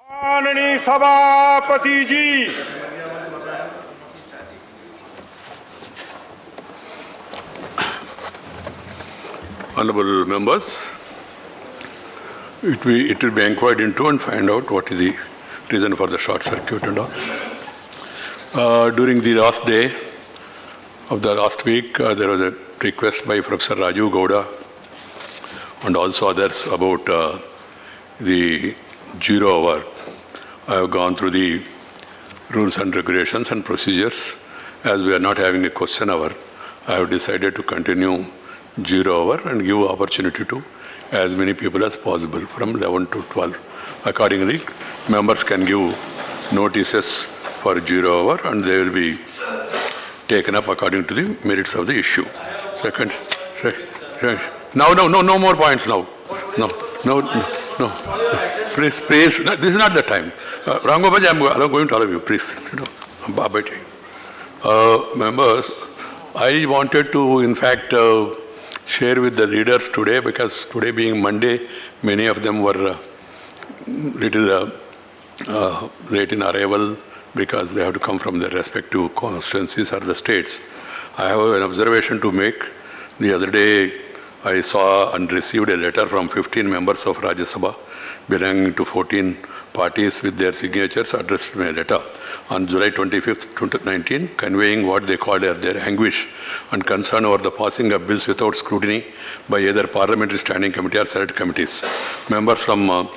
माननीय सभापति जी, Honorable members, it will be inquired into and find out what is the reason for the short circuit and all. During the last day of the last week, there was a request by Professor Raju Gowda and also others about the 0 hour. I have gone through the rules and regulations and procedures. As we are not having a question hour, I have decided to continue 0 hour and give opportunity to as many people as possible from 11 to 12. Accordingly, members can give notices for 0 hour and they will be taken up according to the merits of the issue. Second, no more points now. No. Please, no, this is not the time. Rangobaji, I'm going to all of you, please. Members, I wanted to, in fact, share with the leaders today, because today being Monday, many of them were little late in arrival because they have to come from their respective constituencies or the states. I have an observation to make. The other day, I saw and received a letter from 15 members of Rajya Sabha belonging to 14 parties with their signatures addressed me a letter on July 25th, 2019, conveying what they called their anguish and concern over the passing of bills without scrutiny by either Parliamentary Standing Committee or Select Committees. Members from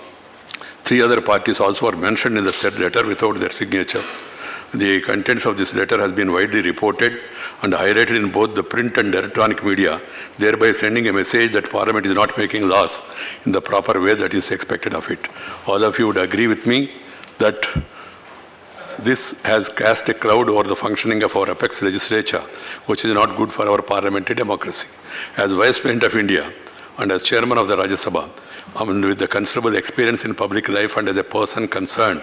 3 other parties also are mentioned in the said letter without their signature. The contents of this letter has been widely reported and highlighted in both the print and electronic media, thereby sending a message that Parliament is not making laws in the proper way that is expected of it. All of you would agree with me that this has cast a cloud over the functioning of our apex legislature, which is not good for our parliamentary democracy. As Vice President of India and as Chairman of the Rajya Sabha, with the considerable experience in public life and as a person concerned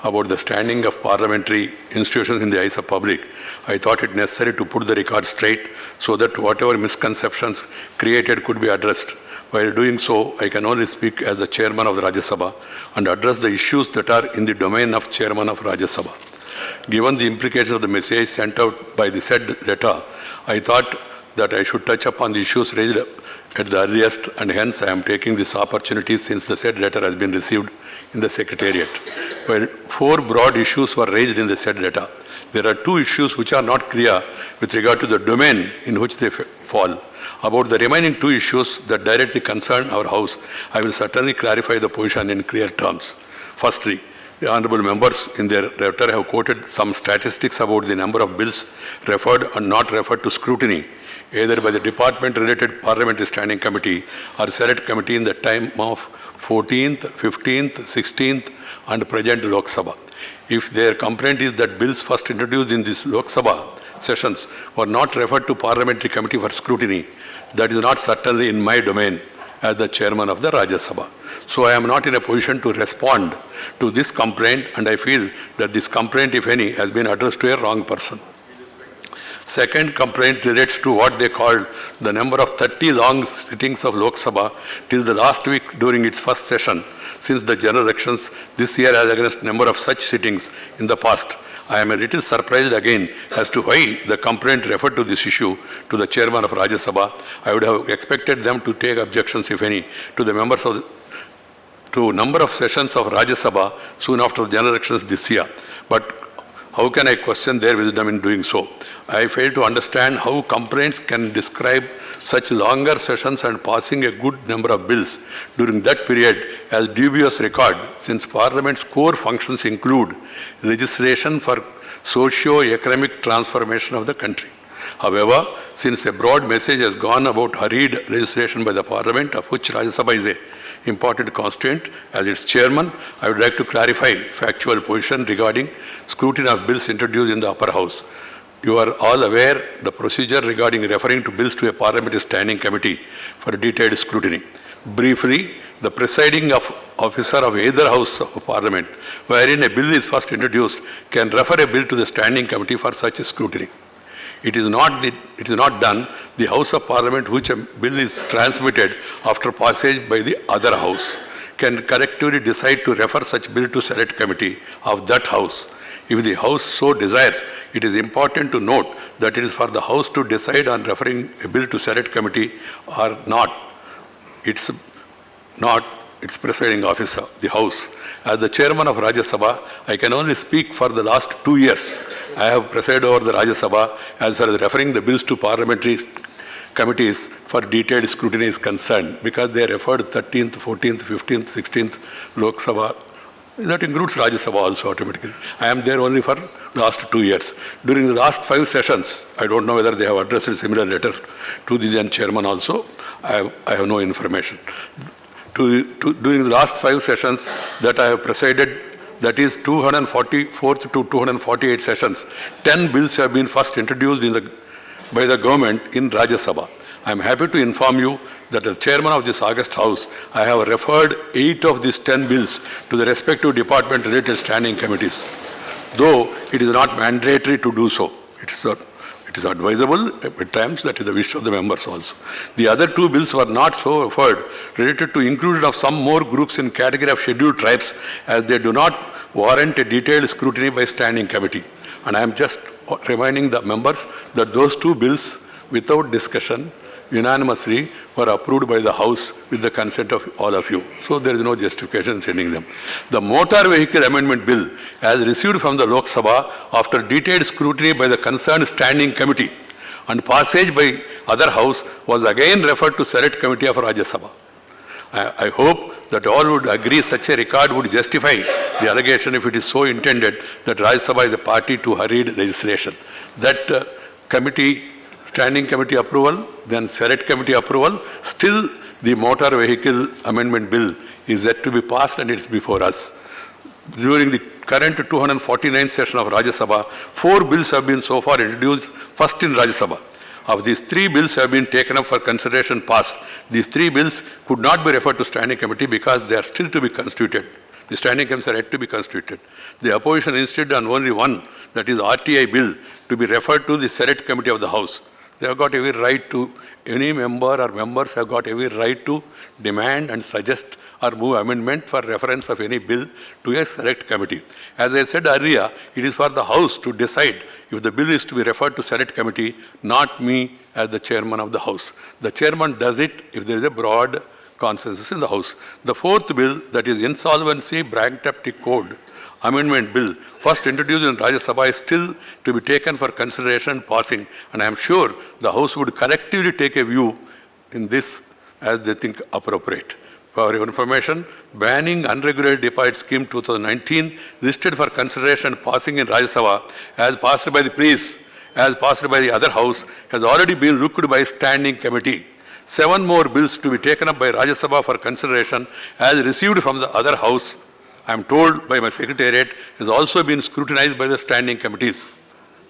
about the standing of parliamentary institutions in the eyes of public, I thought it necessary to put the record straight so that whatever misconceptions created could be addressed. While doing so, I can only speak as the Chairman of the Rajya Sabha and address the issues that are in the domain of Chairman of Rajya Sabha. Given the implications of the message sent out by the said letter, I thought that I should touch upon the issues raised at the earliest, and hence I am taking this opportunity since the said letter has been received in the Secretariat. While 4 broad issues were raised in the said letter, there are 2 issues which are not clear with regard to the domain in which they fall. About the remaining 2 issues that directly concern our House, I will certainly clarify the position in clear terms. Firstly, the honourable members in their letter have quoted some statistics about the number of bills referred and not referred to scrutiny, either by the department-related Parliamentary Standing Committee or Select Committee in the time of 14th, 15th, 16th and present Lok Sabha. If their complaint is that bills first introduced in this Lok Sabha sessions were not referred to Parliamentary Committee for scrutiny, that is not certainly in my domain as the Chairman of the Rajya Sabha. So I am not in a position to respond to this complaint, and I feel that this complaint, if any, has been addressed to a wrong person. Second complaint relates to what they called the number of 30 long sittings of Lok Sabha till the last week during its first session since the general elections this year as against number of such sittings in the past. I am a little surprised again as to why the complaint referred to this issue to the Chairman of Rajya Sabha. I would have expected them to take objections, if any, to the members of to number of sessions of Rajya Sabha soon after the general elections this year. But how can I question their wisdom in doing so? I fail to understand how complaints can describe such longer sessions and passing a good number of bills during that period as dubious record, since Parliament's core functions include legislation for socio-economic transformation of the country. However, since a broad message has gone about hurried legislation by the Parliament, of which Rajya Sabha is an important constituent, as its chairman, I would like to clarify factual position regarding scrutiny of bills introduced in the upper house. You are all aware the procedure regarding referring to bills to a Parliamentary Standing Committee for detailed scrutiny. Briefly, the presiding officer of either House of Parliament, wherein a bill is first introduced, can refer a bill to the Standing Committee for such scrutiny. It is not done the House of Parliament which a bill is transmitted after passage by the other House. can collectively decide to refer such bill to select committee of that house. If the house so desires, it is important to note that it is for the house to decide on referring a bill to select committee or not. It's not its presiding officer, the house. As the chairman of Rajya Sabha, I can only speak for the last 2 years. I have presided over the Rajya Sabha as far as referring the bills to parliamentary committees for detailed scrutiny is concerned, because they referred 13th, 14th, 15th, 16th Lok Sabha. That includes Rajya Sabha also automatically. I am there only for last 2 years. During the last 5 sessions, I don't know whether they have addressed similar letters to the then chairman also. I have no information. During the last 5 sessions that I have presided, that is 244th to 248 sessions, 10 bills have been first introduced by the government in Rajya Sabha. I am happy to inform you that as chairman of this August House, I have referred 8 of these 10 bills to the respective department-related standing committees, though it is not mandatory to do so. It is advisable at times, that is the wish of the members also. The other 2 bills were not so referred, related to inclusion of some more groups in category of scheduled tribes, as they do not warrant a detailed scrutiny by standing committee. And I am just reminding the members that those 2 bills, without discussion, unanimously were approved by the House with the consent of all of you. So there is no justification in sending them. The Motor Vehicle Amendment Bill, as received from the Lok Sabha after detailed scrutiny by the concerned standing committee and passage by other House, was again referred to Select Committee of Rajya Sabha. I hope that all would agree such a record would justify the allegation, if it is so intended, that Rajya Sabha is a party to hurried legislation. That committee, standing committee approval, then select committee approval, still the Motor Vehicle Amendment Bill is yet to be passed, and it's before us. During the current 249th session of Rajya Sabha, 4 bills have been so far introduced, first in Rajya Sabha. Of these, 3 bills have been taken up for consideration passed. These 3 bills could not be referred to standing committee because they are still to be constituted. The standing committees are yet to be constituted. The opposition insisted on only one, that is RTI bill, to be referred to the select committee of the House. They have got every right to, any member or members have got every right to demand and suggest or move amendment for reference of any bill to a select committee. As I said earlier, it is for the House to decide if the bill is to be referred to select committee, not me as the chairman of the House. The chairman does it if there is a broad consensus in the House. The 4th bill, that is Insolvency Bankruptcy Code Amendment Bill, first introduced in Rajya Sabha, is still to be taken for consideration and passing, and I am sure the House would collectively take a view in this as they think appropriate. For your information, banning unregulated deposit scheme 2019, listed for consideration and passing in Rajya Sabha, as passed by the priest, as passed by the other House, has already been looked by standing committee. 7 more bills to be taken up by Rajya Sabha for consideration, as received from the other House, I am told by my secretariat, has also been scrutinized by the standing committees.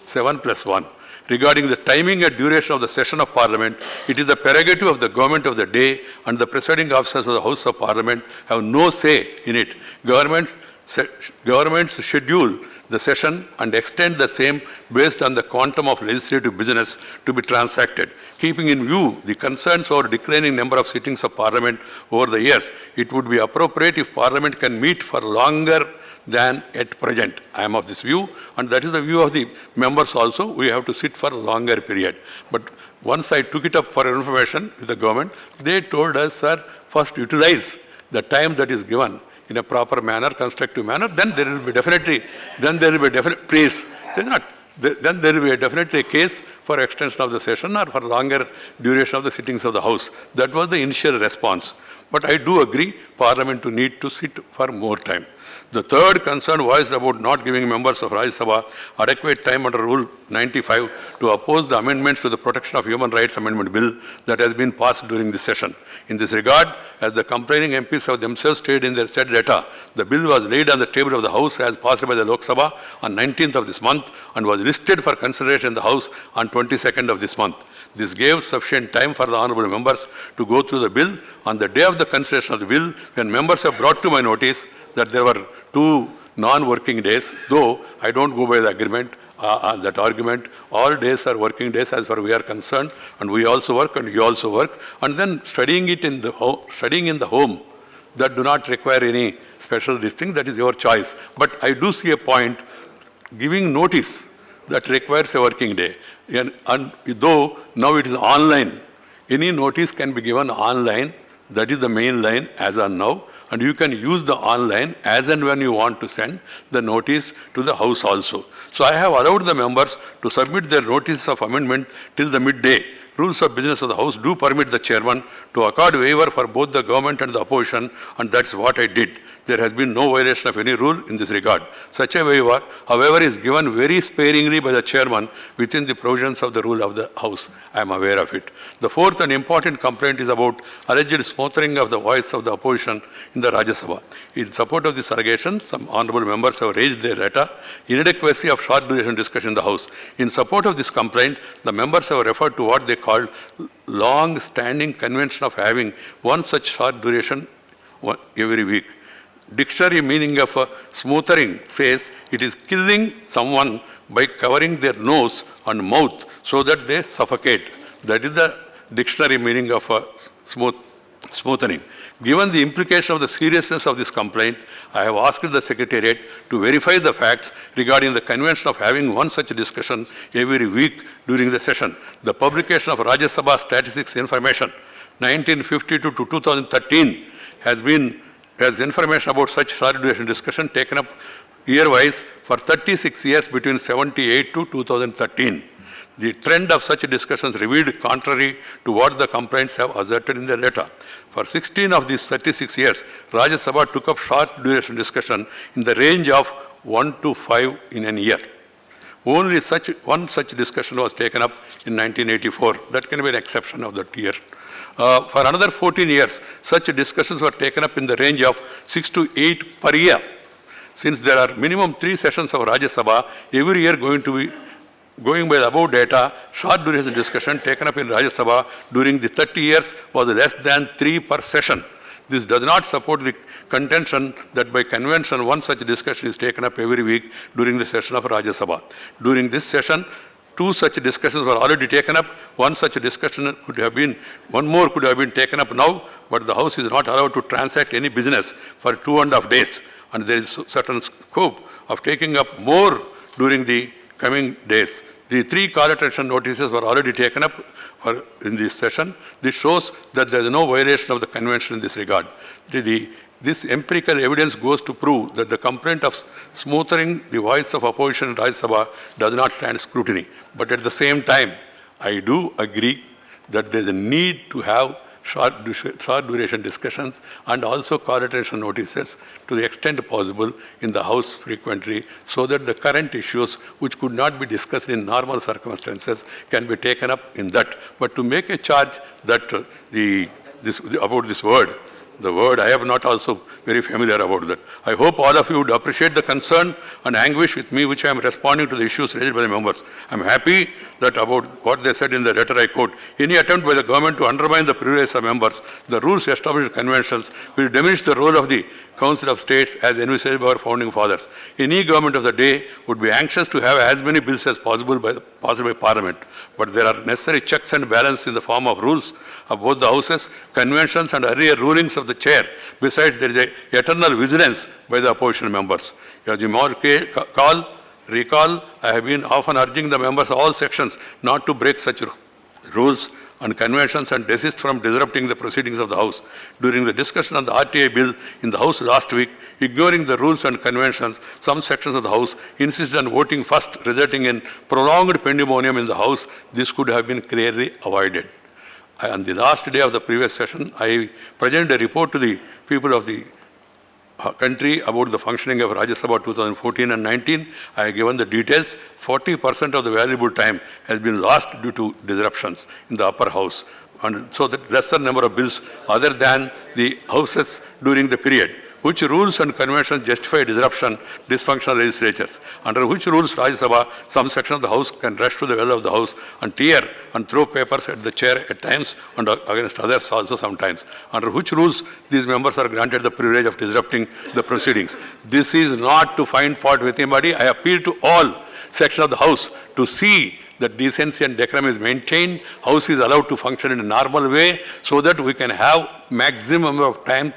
7 plus 1. Regarding the timing and duration of the session of Parliament, it is the prerogative of the government of the day, and the presiding officers of the House of Parliament have no say in it. Governments schedule the session and extend the same based on the quantum of legislative business to be transacted. Keeping in view the concerns over declining number of sittings of Parliament over the years, it would be appropriate if Parliament can meet for longer than at present. I am of this view, and that is the view of the members also. We have to sit for a longer period. But once I took it up for information with the government, they told us, sir, first utilize the time that is given in a proper manner, constructive manner, then there will be definitely, then there will be definite praise. Then there will be definitely a case for extension of the session or for longer duration of the sittings of the House. That was the initial response. But I do agree, Parliament to need to sit for more time. The third concern voiced about not giving members of Rajya Sabha adequate time under Rule 95 to oppose the amendments to the Protection of Human Rights Amendment Bill that has been passed during this session. In this regard, as the complaining MPs have themselves stated in their said letter, the bill was laid on the table of the House as passed by the Lok Sabha on 19th of this month and was listed for consideration in the House on 22nd of this month. This gave sufficient time for the honourable members to go through the bill. On the day of the consideration of the bill, when members have brought to my notice that there were 2 non-working days, though I don't go by the agreement, that argument, all days are working days as far as we are concerned, and we also work and you also work, and then studying it in the home, that do not require any special this thing, that is your choice. But I do see a point, giving notice that requires a working day. And though now it is online, any notice can be given online. That is the main line as on now. And you can use the online as and when you want to send the notice to the House also. So I have allowed the members to submit their notice of amendment till the midday. Rules of business of the House do permit the chairman to accord waiver for both the government and the opposition, and that's what I did. There has been no violation of any rule in this regard. Such a waiver, however, is given very sparingly by the chairman within the provisions of the rule of the House. I am aware of it. The fourth and important complaint is about alleged smothering of the voice of the opposition in the Rajya Sabha. In support of this allegation, some honorable members have raised their letter, inadequacy of short duration discussion in the House. In support of this complaint, the members have referred to what they called long-standing convention of having one such short duration every week. Dictionary meaning of smothering says it is killing someone by covering their nose and mouth so that they suffocate. That is the dictionary meaning of smothering. Given the implication of the seriousness of this complaint, I have asked the Secretariat to verify the facts regarding the convention of having one such discussion every week during the session. The publication of Rajya Sabha statistics information 1952 to 2013 has information about such short duration discussion taken up year-wise for 36 years between 78 to 2013. The trend of such discussions revealed contrary to what the complaints have asserted in their letter. For 16 of these 36 years, Rajya Sabha took up short duration discussion in the range of 1 to 5 in a year. Only one such discussion was taken up in 1984. That can be an exception of that year. For another 14 years, such discussions were taken up in the range of 6 to 8 per year. Since there are minimum 3 sessions of Rajya Sabha every year going by the above data, short duration discussion taken up in Rajya Sabha during the 30 years was less than 3 per session. This does not support the contention that by convention one such discussion is taken up every week during the session of Rajya Sabha. During this session, 2 such discussions were already taken up. One more could have been taken up now, but the House is not allowed to transact any business for 2.5 days, and there is certain scope of taking up more during the coming days. The 3 call attention notices were already taken up in this session. This shows that there is no violation of the convention in this regard. This empirical evidence goes to prove that the complaint of smothering the voice of opposition in Rajya Sabha does not stand scrutiny. But at the same time, I do agree that there is a need to have short duration discussions and also call attention notices to the extent possible in the House frequently, so that the current issues which could not be discussed in normal circumstances can be taken up in that. But to make a charge that about this word, the word I am not also very familiar about that. I hope all of you would appreciate the concern and anguish with me which I am responding to the issues raised by the members. I am happy that about what they said in the letter I quote, any attempt by the government to undermine the privileges of members, the rules established in conventions will diminish the role of the Council of States as envisaged by our founding fathers. Any government of the day would be anxious to have as many bills as possible by Parliament, but there are necessary checks and balances in the form of rules of both the houses, conventions and earlier rulings of the chair. Besides, there is an eternal vigilance by the opposition members. As you may recall, I have been often urging the members of all sections not to break such rules and conventions and desist from disrupting the proceedings of the House. During the discussion on the RTI bill in the House last week, ignoring the rules and conventions, some sections of the House insisted on voting first, resulting in prolonged pandemonium in the House. This could have been clearly avoided. On the last day of the previous session, I presented a report to the people of the country about the functioning of Rajya Sabha 2014 and 19. I have given the details. 40% of the valuable time has been lost due to disruptions in the upper house. And so that lesser number of bills other than the houses during the period. Which rules and conventions justify disruption, dysfunctional legislatures? Under which rules Rajya Sabha, some section of the House can rush to the well of the House and tear and throw papers at the chair at times and against others also sometimes? Under which rules these members are granted the privilege of disrupting the proceedings? This is not to find fault with anybody. I appeal to all sections of the House to see the decency and decorum is maintained, House is allowed to function in a normal way so that we can have maximum of time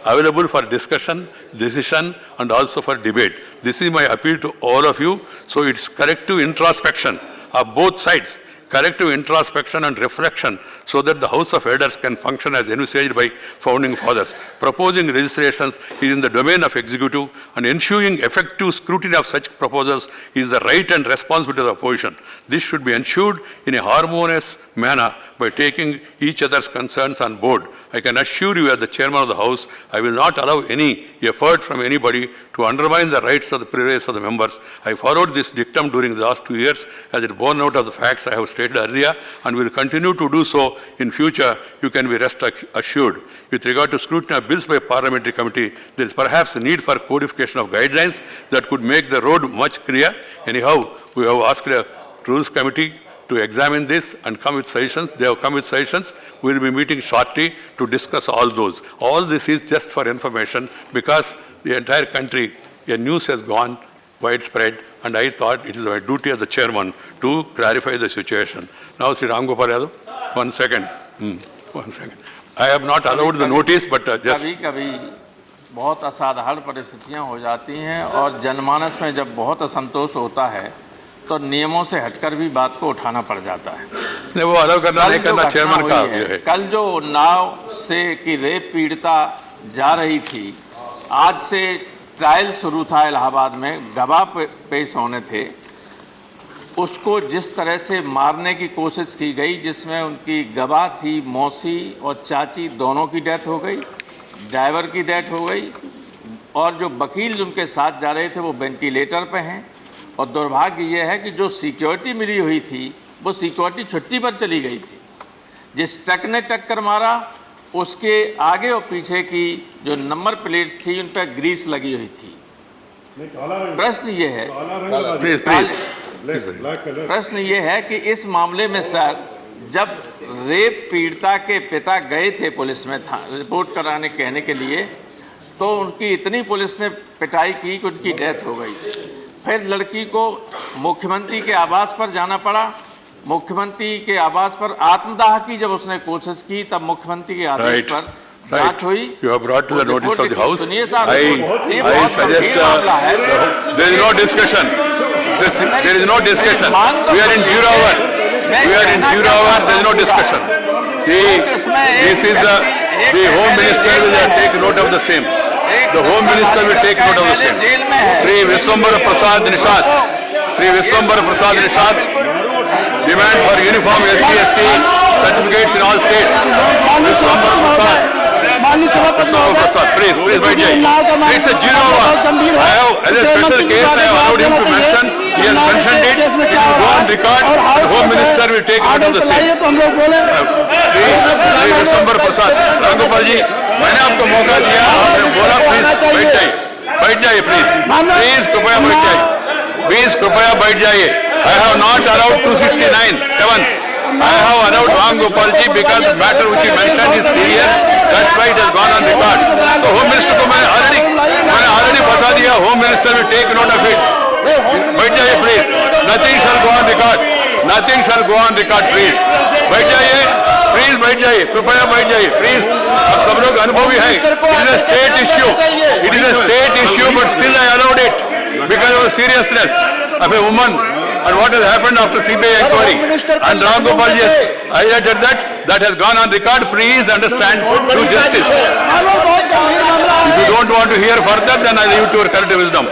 available for discussion, decision and also for debate. This is my appeal to all of you. So it's corrective introspection of both sides. Corrective introspection and reflection so that the House of Elders can function as envisaged by founding fathers. Proposing legislations is in the domain of executive and ensuring effective scrutiny of such proposals is the right and responsibility of the opposition. This should be ensured in a harmonious manner by taking each other's concerns on board. I can assure you as the chairman of the House, I will not allow any effort from anybody to undermine the rights of the privileges of the members. I followed this dictum during the last 2 years as it borne out of the facts I have stated earlier and will continue to do so in future. You can be rest assured. With regard to scrutiny of bills by parliamentary committee, there is perhaps a need for codification of guidelines that could make the road much clearer. Anyhow, we have asked the Rules Committee to examine this and come with suggestions. They have come with suggestions. We will be meeting shortly to discuss all those. All this is just for information because the entire country, a news has gone widespread and I thought it is my duty as the chairman to clarify the situation. Now, Sri Ram Gopal Yadav, 1 second. 1 second. I have not allowed the notice, but just... कभी बहुत असाधारण परिस्थितियां हो जाती हैं और जनमानस में जब बहुत असंतोष होता है तो नियमों से हटकर भी बात को उठाना पड़ जाता है। नहीं, वो अलाउ करना नहीं करना चेयरमैन का है। कल जो नाव से की रेप पीड़िता जा रही थी, आज से ट्रायल शुरू था इलाहाबाद में, गवाह पेश होने थे, उसको जिस तरह से मारने की कोशिश की गई जिसमें उनकी गवाह थी मौसी और चाची दोनों की डेथ हो गई, ड्राइवर की डेथ हो गई और जो वकील उनके साथ जा रहे थे वो वेंटिलेटर पे हैं और दुर्भाग्य ये है कि जो सिक्योरिटी मिली हुई थी वो सिक्योरिटी छुट्टी पर चली गई थी। जिस ट्रक ने टक्कर मारा उसके आगे और पीछे की जो नंबर प्लेट्स थी उन पर ग्रीस लगी हुई थी। प्रश्न ये है प्रश्न ये है कि इस मामले में सर जब रेप पीड़िता के पिता गए थे पुलिस में रिपोर्ट कराने कहने के लिए तो उनकी इतनी पुलिस ने पिटाई की कि उनकी डेथ हो गई। फिर लड़की को मुख्यमंत्री के आवास पर जाना पड़ा। मुख्यमंत्री के आवास पर आत्मदाह की जब उसने कोशिश की तब मुख्यमंत्री के आदेश पर जांच हुई। You have brought to the notice of the House. सुनिए साहब, I suggest there is no discussion. There is no discussion. We are in due hour. We are in due hour. There is no discussion. This is the Home Minister will take note of the same. The Home Minister will take note of the same. Sri Viswambara Prasad Nishad. Sri Viswambara Prasad Nishad. Demand for uniform SC/ST certificates in all states. Viswambara Prasad. Viswambara Prasad. Please wait. It's a due hour. I have, as a special case, I have allowed him to mention. He has mentioned it. It will go on record. The Home Minister will take note of the same. Sri Viswambara Prasad. Ram Gopal ji, मैंने आपको मौका दिया, आपने बोला please बैठ जाइए please कृपया बैठ जाइए। I have not allowed 269 7. I have allowed Ram Gopal ji because the matter which he mentioned is serious. That's why it has gone on record. तो होम मिनिस्टर को मैंने already बता दिया, home minister will take note of it. बैठ जाइए please. Nothing shall go on record. Nothing shall go on record please. बैठ जाइए कृपया बैठ जाइए प्लीज। आप सब लोग अनुभवी हैं। It is a state issue. It is a state issue, but still I allowed it because of the seriousness of a woman and what has happened after CBI inquiry. And Ram Gopal ji has highlighted that has gone on record. Please understand true justice. If you don't want to hear further, then I leave it to your collective wisdom.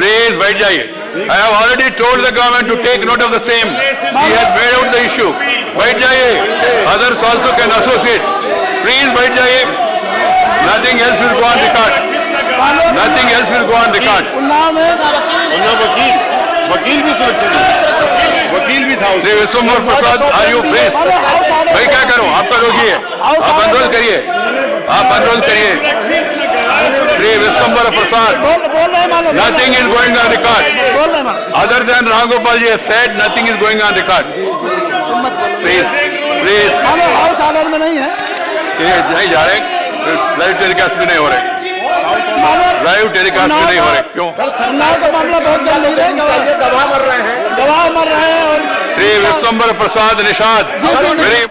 Please बैठ जाइए। I have already told the government to take note of the same. He has made out the issue. बैठ जाइए। Others also can associate. Please बैठ जाइए। Nothing else will go on record. Nothing else will go on record. वकील भी सुरक्षित है, वकील भी था। श्री विश्वम्भर प्रसाद, आर यू प्लीज? भाई क्या करूं? आपका रोकिए, आप अनुरोध करिए, आप अनुरोध करिए। श्री विश्वम्भर प्रसाद, nothing is going on record. Other than Ram Gopal ji has said, nothing is going on record. Please. House order में नहीं है, नहीं जा रहे, लाइव टेलीकास्ट भी नहीं हो रहे। लाइव टेलीकास्ट में नहीं हो रहे, क्यों? उन्नाव का मामला बहुत गंभीर है, गवाह मर रहे हैं और श्री विश्वम्बर प्रसाद निषाद, वेरी